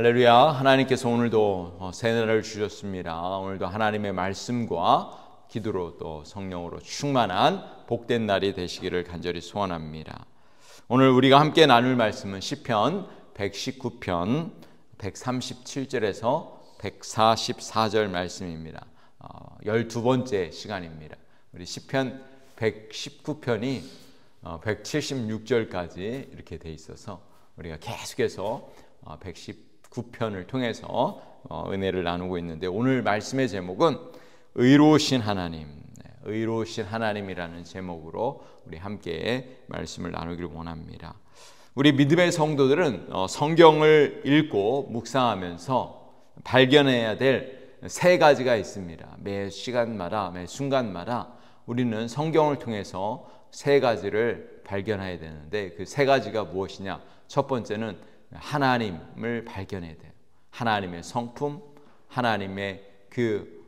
할렐루야. 하나님께서 오늘도 새날을 주셨습니다. 오늘도 하나님의 말씀과 기도로 또 성령으로 충만한 복된 날이 되시기를 간절히 소원합니다. 오늘 우리가 함께 나눌 말씀은 시편 119편 137절에서 144절 말씀입니다. 12번째 시간입니다. 우리 시편 119편이 176절까지 이렇게 돼 있어서 우리가 계속해서 119편을 통해서 은혜를 나누고 있는데, 오늘 말씀의 제목은 의로우신 하나님, 의로우신 하나님이라는 제목으로 우리 함께 말씀을 나누기를 원합니다. 우리 믿음의 성도들은 성경을 읽고 묵상하면서 발견해야 될 세 가지가 있습니다. 매 시간마다, 매 순간마다 우리는 성경을 통해서 세 가지를 발견해야 되는데, 그 세 가지가 무엇이냐? 첫 번째는 하나님을 발견해야 돼요. 하나님의 성품, 하나님의 그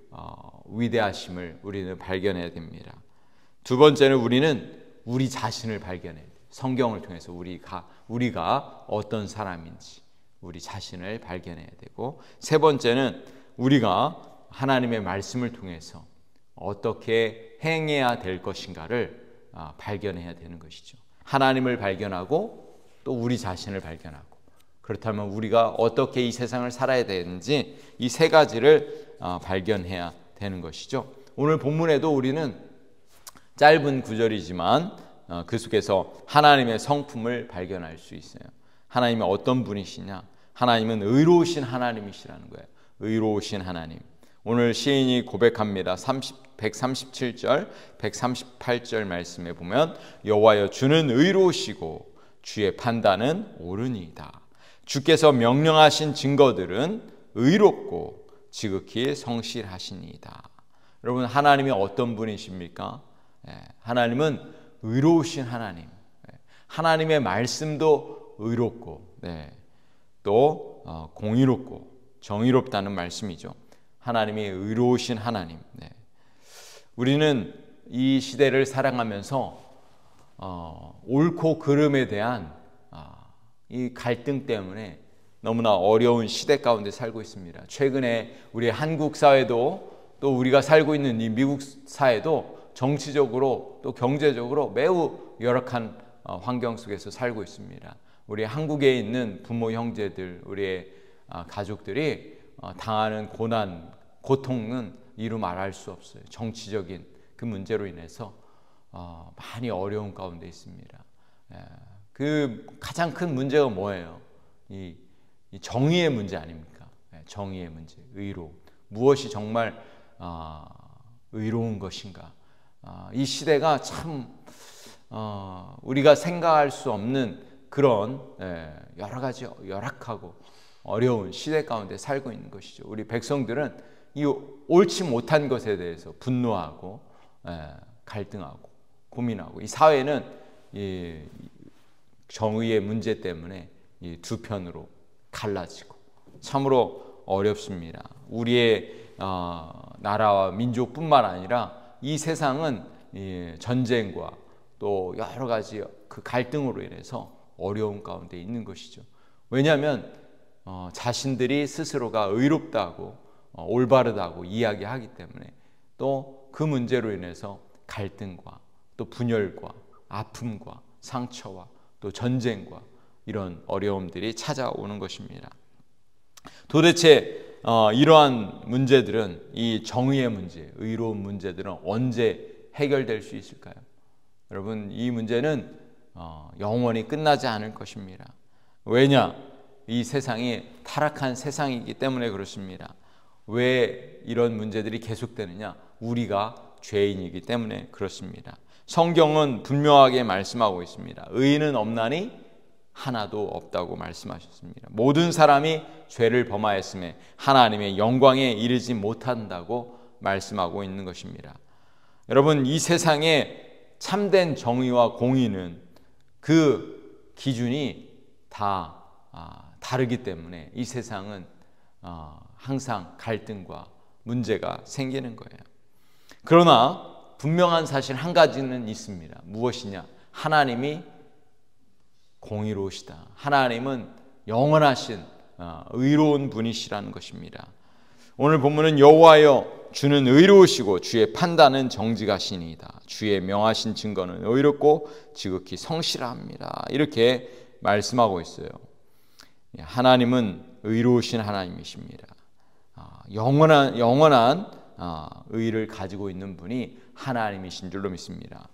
위대하심을 우리는 발견해야 됩니다. 두 번째는 우리는 우리 자신을 발견해야 돼요. 성경을 통해서 우리가 어떤 사람인지 우리 자신을 발견해야 되고, 세 번째는 우리가 하나님의 말씀을 통해서 어떻게 행해야 될 것인가를 발견해야 되는 것이죠. 하나님을 발견하고 또 우리 자신을 발견하고, 그렇다면 우리가 어떻게 이 세상을 살아야 되는지 이 세 가지를 발견해야 되는 것이죠. 오늘 본문에도 우리는 짧은 구절이지만 그 속에서 하나님의 성품을 발견할 수 있어요. 하나님은 어떤 분이시냐? 하나님은 의로우신 하나님이시라는 거예요. 의로우신 하나님. 오늘 시인이 고백합니다. 137절, 138절 말씀에 보면, 여호와여 주는 의로우시고 주의 판단은 옳으니이다. 주께서 명령하신 증거들은 의롭고 지극히 성실하시니이다. 여러분, 하나님이 어떤 분이십니까? 하나님은 의로우신 하나님. 하나님의 말씀도 의롭고, 또 공의롭고 정의롭다는 말씀이죠. 하나님이 의로우신 하나님. 우리는 이 시대를 살아가면서 옳고 그름에 대한 이 갈등 때문에 너무나 어려운 시대 가운데 살고 있습니다. 최근에 우리 한국 사회도, 또 우리가 살고 있는 이 미국 사회도 정치적으로 또 경제적으로 매우 열악한 환경 속에서 살고 있습니다. 우리 한국에 있는 부모, 형제들, 우리의 가족들이 당하는 고난, 고통은 이루 말할 수 없어요. 정치적인 그 문제로 인해서 많이 어려운 가운데 있습니다. 그 가장 큰 문제가 뭐예요? 이 정의의 문제 아닙니까? 정의의 문제, 의로움. 무엇이 정말 의로운 것인가? 이 시대가 참 우리가 생각할 수 없는 그런 여러 가지 열악하고 어려운 시대 가운데 살고 있는 것이죠. 우리 백성들은 이 옳지 못한 것에 대해서 분노하고 갈등하고 고민하고, 이 사회는 이 정의의 문제 때문에 이 두 편으로 갈라지고 참으로 어렵습니다. 우리의 나라와 민족뿐만 아니라 이 세상은 전쟁과 또 여러 가지 그 갈등으로 인해서 어려운 가운데 있는 것이죠. 왜냐하면 자신들이 스스로가 의롭다고 올바르다고 이야기하기 때문에, 또 그 문제로 인해서 갈등과 또 분열과 아픔과 상처와 또 전쟁과 이런 어려움들이 찾아오는 것입니다. 도대체 이러한 문제들은, 이 정의의 문제, 의로운 문제들은 언제 해결될 수 있을까요? 여러분, 이 문제는 영원히 끝나지 않을 것입니다. 왜냐? 이 세상이 타락한 세상이기 때문에 그렇습니다. 왜 이런 문제들이 계속되느냐? 우리가 죄인이기 때문에 그렇습니다. 성경은 분명하게 말씀하고 있습니다. 의인은 없나니 하나도 없다고 말씀하셨습니다. 모든 사람이 죄를 범하였음에 하나님의 영광에 이르지 못한다고 말씀하고 있는 것입니다. 여러분, 이 세상에 참된 정의와 공의는 그 기준이 다 다르기 때문에 이 세상은 항상 갈등과 문제가 생기는 거예요. 그러나 분명한 사실 한 가지는 있습니다. 무엇이냐? 하나님이 공의로우시다. 하나님은 영원하신 의로운 분이시라는 것입니다. 오늘 본문은 여호와여 주는 의로우시고 주의 판단은 정직하시니이다. 주의 명하신 증거는 의롭고 지극히 성실합니다. 이렇게 말씀하고 있어요. 하나님은 의로우신 하나님이십니다. 영원한 의를 가지고 있는 분이 하나님이신 줄로 믿습니다.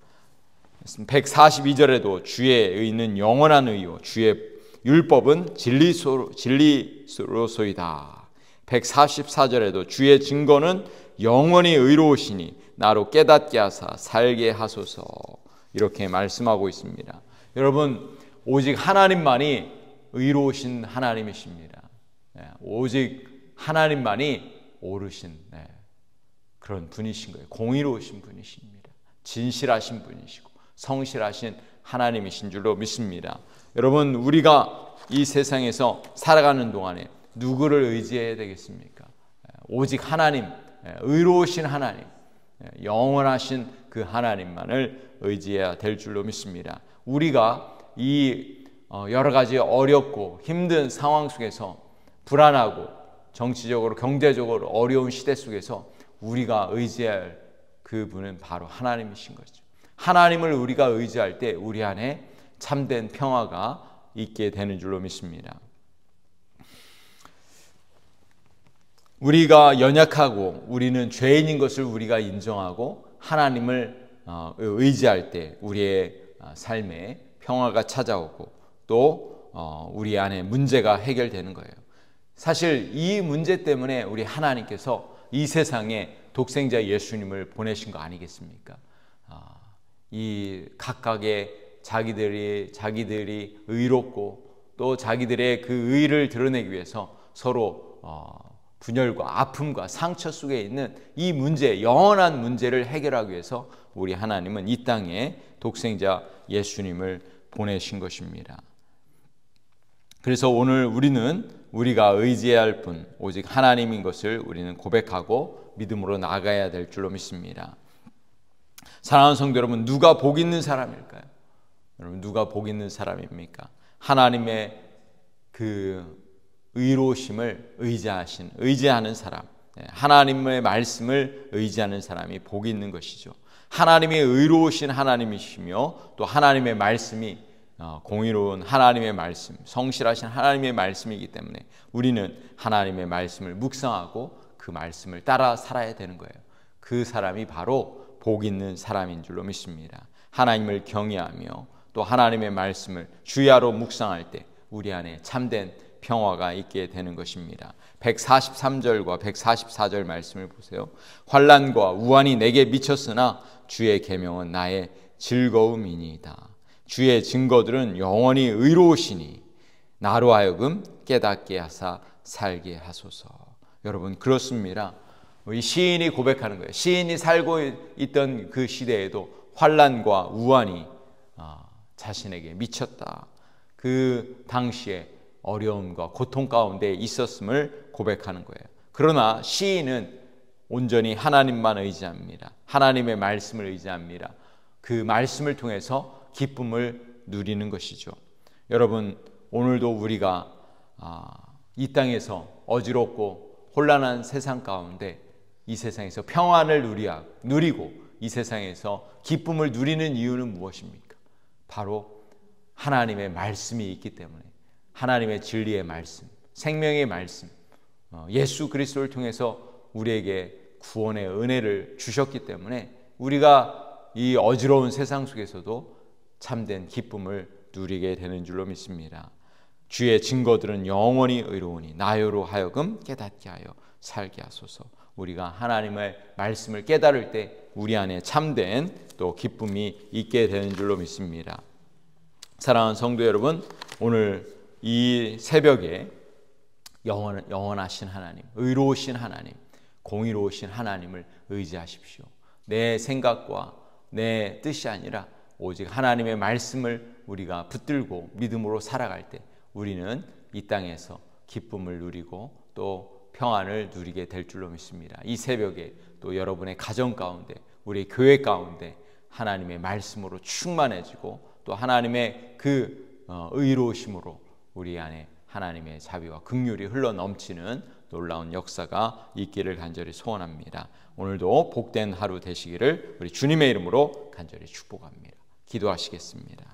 142절에도 주의 의는 영원한 의요 주의 율법은 진리로소이다. 144절에도 주의 증거는 영원히 의로우시니 나로 깨닫게 하사 살게 하소서. 이렇게 말씀하고 있습니다. 여러분, 오직 하나님만이 의로우신 하나님이십니다. 오직 하나님만이 옳으신 그런 분이신 거예요. 공의로우신 분이십니다. 진실하신 분이시고 성실하신 하나님이신 줄로 믿습니다. 여러분, 우리가 이 세상에서 살아가는 동안에 누구를 의지해야 되겠습니까? 오직 하나님, 의로우신 하나님, 영원하신 그 하나님만을 의지해야 될 줄로 믿습니다. 우리가 이 여러 가지 어렵고 힘든 상황 속에서 불안하고 정치적으로 경제적으로 어려운 시대 속에서 우리가 의지할 그분은 바로 하나님이신 거죠. 하나님을 우리가 의지할 때 우리 안에 참된 평화가 있게 되는 줄로 믿습니다. 우리가 연약하고 우리는 죄인인 것을 우리가 인정하고 하나님을 의지할 때 우리의 삶에 평화가 찾아오고 또 우리 안에 문제가 해결되는 거예요. 사실 이 문제 때문에 우리 하나님께서 이 세상에 독생자 예수님을 보내신 거 아니겠습니까? 이 각각의 자기들이 의롭고 또 자기들의 그 의를 드러내기 위해서 서로 분열과 아픔과 상처 속에 있는 이 문제, 영원한 문제를 해결하기 위해서 우리 하나님은 이 땅에 독생자 예수님을 보내신 것입니다. 그래서 오늘 우리가 의지해야 할 분, 오직 하나님인 것을 우리는 고백하고 믿음으로 나가야 될 줄로 믿습니다. 사랑하는 성도 여러분, 누가 복 있는 사람일까요? 여러분, 누가 복 있는 사람입니까? 하나님의 그 의로우심을 의지하는 사람, 하나님의 말씀을 의지하는 사람이 복이 있는 것이죠. 하나님이 의로우신 하나님이시며 또 하나님의 말씀이 공의로운 하나님의 말씀, 성실하신 하나님의 말씀이기 때문에 우리는 하나님의 말씀을 묵상하고 그 말씀을 따라 살아야 되는 거예요. 그 사람이 바로 복 있는 사람인 줄로 믿습니다. 하나님을 경외하며 또 하나님의 말씀을 주야로 묵상할 때 우리 안에 참된 평화가 있게 되는 것입니다. 143절과 144절 말씀을 보세요. 환난과 우환이 내게 미쳤으나 주의 계명은 나의 즐거움이니이다. 주의 증거들은 영원히 의로우시니 나로 하여금 깨닫게 하사 살게 하소서. 여러분, 그렇습니다. 이 시인이 고백하는 거예요. 시인이 살고 있던 그 시대에도 환난과 우환이 자신에게 미쳤다. 그 당시에 어려움과 고통 가운데 있었음을 고백하는 거예요. 그러나 시인은 온전히 하나님만 의지합니다. 하나님의 말씀을 의지합니다. 그 말씀을 통해서 기쁨을 누리는 것이죠. 여러분, 오늘도 우리가 이 땅에서 어지럽고 혼란한 세상 가운데 이 세상에서 평안을 누리고 이 세상에서 기쁨을 누리는 이유는 무엇입니까? 바로 하나님의 말씀이 있기 때문에, 하나님의 진리의 말씀, 생명의 말씀, 예수 그리스도를 통해서 우리에게 구원의 은혜를 주셨기 때문에 우리가 이 어지러운 세상 속에서도 참된 기쁨을 누리게 되는 줄로 믿습니다. 주의 증거들은 영원히 의로우니 나로 하여금 깨닫게 하여 살게 하소서. 우리가 하나님의 말씀을 깨달을 때 우리 안에 참된 또 기쁨이 있게 되는 줄로 믿습니다. 사랑하는 성도 여러분, 오늘 이 새벽에 영원하신 하나님, 의로우신 하나님, 공의로우신 하나님을 의지하십시오. 내 생각과 내 뜻이 아니라 오직 하나님의 말씀을 우리가 붙들고 믿음으로 살아갈 때 우리는 이 땅에서 기쁨을 누리고 또 평안을 누리게 될 줄로 믿습니다. 이 새벽에 또 여러분의 가정 가운데, 우리 교회 가운데 하나님의 말씀으로 충만해지고 또 하나님의 그 의로우심으로 우리 안에 하나님의 자비와 긍휼이 흘러 넘치는 놀라운 역사가 있기를 간절히 소원합니다. 오늘도 복된 하루 되시기를 우리 주님의 이름으로 간절히 축복합니다. 기도하시겠습니다.